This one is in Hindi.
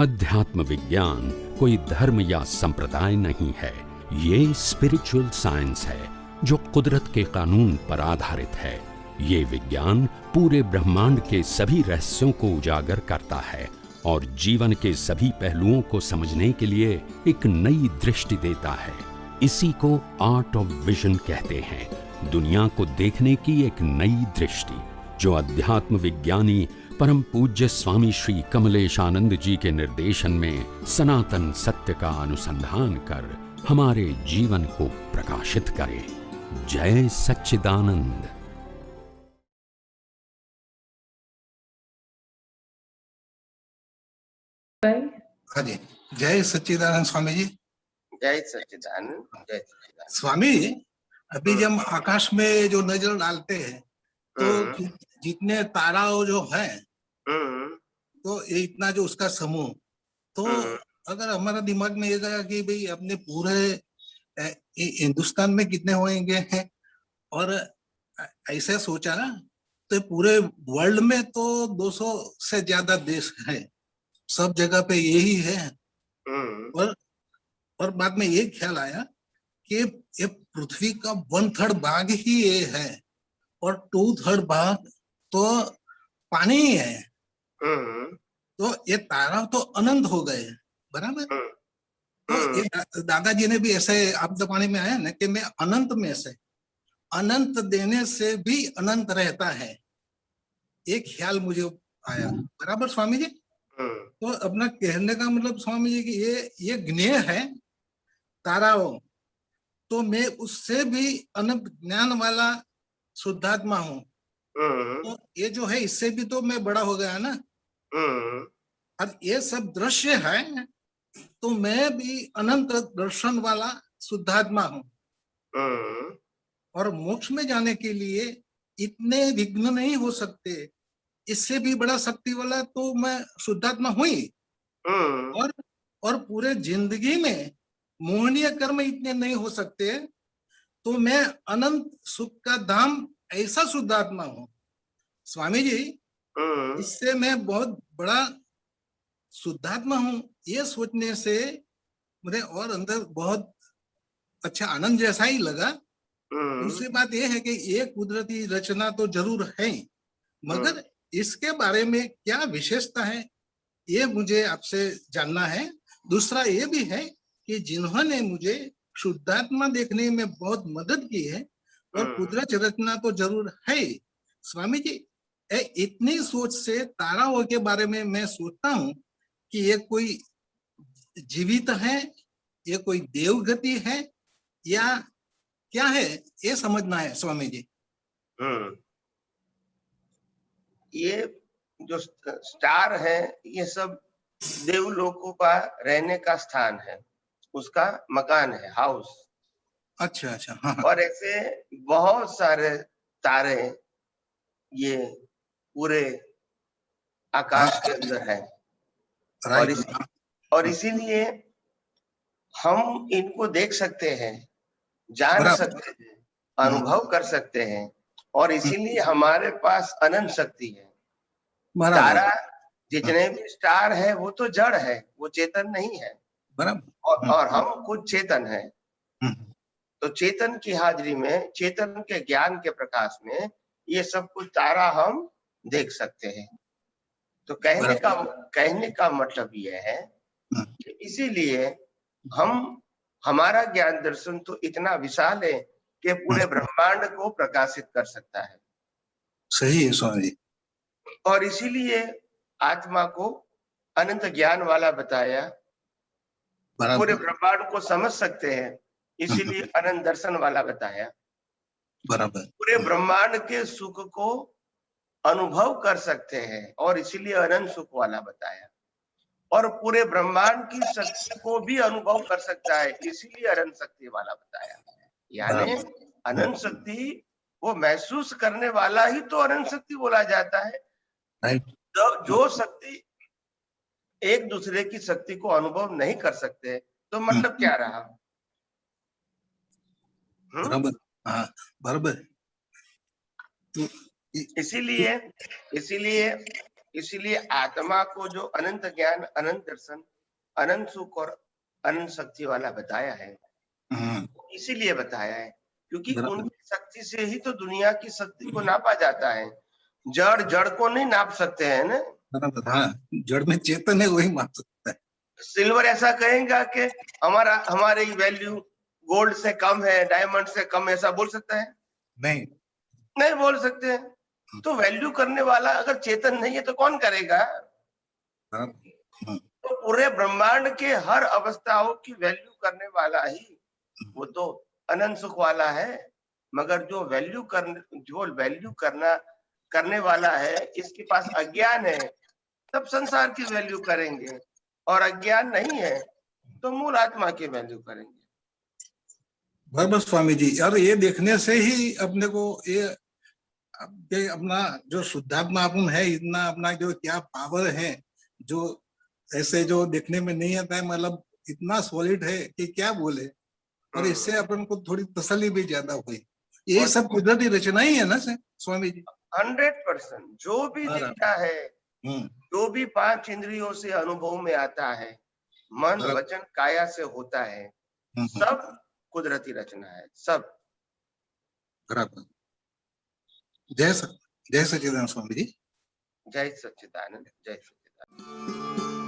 अध्यात्म विज्ञान कोई धर्म या संप्रदाय नहीं है, ये स्पिरिचुअल साइंस है जो कुदरत के कानून पर आधारित है। ये विज्ञान पूरे ब्रह्मांड के सभी रहस्यों को उजागर करता है और जीवन के सभी पहलुओं को समझने के लिए एक नई दृष्टि देता है। इसी को आर्ट ऑफ विजन कहते हैं, दुनिया को देखने की एक नई दृष्टि, जो अध्यात्म विज्ञानी परम पूज्य स्वामी श्री कमलेशानंद जी के निर्देशन में सनातन सत्य का अनुसंधान कर हमारे जीवन को प्रकाशित करे। जय सच्चिदानंद। हाँ जी, जय सच्चिदानंद स्वामी जी। जय सच्चिदानंद, जय सच्चिदानंद। स्वामी जी, अभी जब आकाश में जो नजर डालते हैं तो जितने तारा जो है तो ये इतना जो उसका समूह, तो अगर हमारा दिमाग में ये जाएगा कि भाई अपने पूरे हिंदुस्तान में कितने होंगे हैं, और ऐसे सोचा ना तो पूरे वर्ल्ड में तो 200 से ज्यादा देश है, सब जगह पे यही है। और बाद में ये ख्याल आया कि ये पृथ्वी का 1/3 भाग ही ये है और 2/3 भाग तो पानी ही है, तो ये तारा तो अनंत हो गए, बराबर। तो ये दादाजी ने भी ऐसे आप पानी में आया ना कि मैं अनंत में से, अनंत देने से भी अनंत रहता है, एक ख्याल मुझे आया, बराबर स्वामी जी। तो अपना कहने का मतलब स्वामी जी कि ये ज्ञेय है ताराओं, तो मैं उससे भी अनंत ज्ञान वाला शुद्धात्मा हूँ, तो ये जो है इससे भी तो मैं बड़ा हो गया ना। और ये सब दृश्य है तो मैं भी अनंत दर्शन वाला शुद्धात्मा हूँ, और मोक्ष में जाने के लिए इतने विघ्न नहीं हो सकते, इससे भी बड़ा शक्ति वाला तो मैं शुद्धात्मा हुई। और पूरे जिंदगी में मोहनीय कर्म इतने नहीं हो सकते, तो मैं अनंत सुख का धाम ऐसा शुद्धात्मा हूँ स्वामी जी। इससे मैं बहुत बड़ा शुद्धात्मा हूँ, ये सोचने से मुझे और अंदर बहुत अच्छा आनंद जैसा ही लगा। दूसरी बात यह है कि ये कुदरती रचना तो जरूर है, मगर इसके बारे में क्या विशेषता है ये मुझे आपसे जानना है। दूसरा ये भी है कि जिन्होंने मुझे शुद्धात्मा देखने में बहुत मदद की है, और कुदरत रचना तो जरूर है स्वामी जी। इतनी सोच से ताराओं के बारे में मैं सोचता हूँ कि ये कोई जीवित है, ये कोई देवगति है या क्या है, ये समझना है स्वामी जी। ये जो स्टार है ये सब देवलोकों का रहने का स्थान है, उसका मकान है, हाउस। अच्छा अच्छा, हाँ। और ऐसे बहुत सारे तारे ये पूरे आकाश के अंदर है, और इसीलिए हम इनको देख सकते हैं, जान सकते हैं, अनुभव कर सकते हैं, और इसीलिए हमारे पास अनंत शक्ति है। तारा जितने भी स्टार है वो तो जड़ है, वो चेतन नहीं है, और हम खुद चेतन है। तो चेतन की हाजिरी में, चेतन के ज्ञान के प्रकाश में ये सब कुछ तारा हम देख सकते हैं। तो कहने का मतलब ये है कि इसीलिए हमारा ज्ञान दर्शन तो इतना विशाल है कि पूरे ब्रह्मांड को प्रकाशित कर सकता है। सही है स्वामी। और इसीलिए आत्मा को अनंत ज्ञान वाला बताया, पूरे ब्रह्मांड को समझ सकते हैं, इसीलिए अनंत दर्शन वाला बताया। बराबर। पूरे ब्रह्मांड के सुख को अनुभव कर सकते हैं, और इसीलिए अनंत सुख वाला बताया। और पूरे ब्रह्मांड की शक्ति को भी अनुभव कर सकता है, इसीलिए अनंत शक्ति वाला बताया। यानी अनंत शक्ति वो महसूस करने वाला ही तो अनंत शक्ति बोला जाता है। जो शक्ति एक दूसरे की शक्ति को अनुभव नहीं कर सकते, तो मतलब क्या रहा? बराबर, हाँ बराबर। इसीलिए इसीलिए आत्मा को जो अनंत ज्ञान, अनंत दर्शन, अनंत सुख और अनंत शक्ति वाला बताया है, इसीलिए बताया है क्योंकि उनकी शक्ति से ही तो दुनिया की शक्ति को नापा जाता है। जड़ जड़ को नहीं नाप सकते हैं ना। जड़ में चेतन है वही माप सकता है। सिल्वर ऐसा कहेगा कि हमारी वैल्यू गोल्ड से कम है, डायमंड से कम, ऐसा बोल सकता है? नहीं बोल सकते हैं। तो वैल्यू करने वाला अगर चेतन नहीं है तो कौन करेगा? तो पूरे ब्रह्मांड के हर अवस्थाओं की वैल्यू करने वाला ही वो तो अनंत सुख वाला है। मगर जो वैल्यू करने वाला है, इसके पास अज्ञान है, तब संसार की वैल्यू करेंगे, और अज्ञान नहीं है तो मूल आत्मा की वैल्यू करेंगे। बराबर स्वामी जी। और ये देखने से ही अपने को ये अपना जो शुद्धात्मा अपन है, इतना अपना जो क्या पावर है, जो ऐसे जो देखने में नहीं आता है, मतलब इतना सॉलिड है कि क्या बोले। और इससे अपन को थोड़ी तसल्ली भी ज्यादा हुई। ये सब कुदरती रचना ही है ना स्वामी जी? 100% जो भी दिखता है, जो भी 5 इंद्रियों से अनुभव में आता है, मन वचन काया से होता है, सब कुदरती रचना है, सब। बराबर। जय सच्चिदानंद स्वामी जी। जय सच्चिदानंद, जय सच्चिदानंद।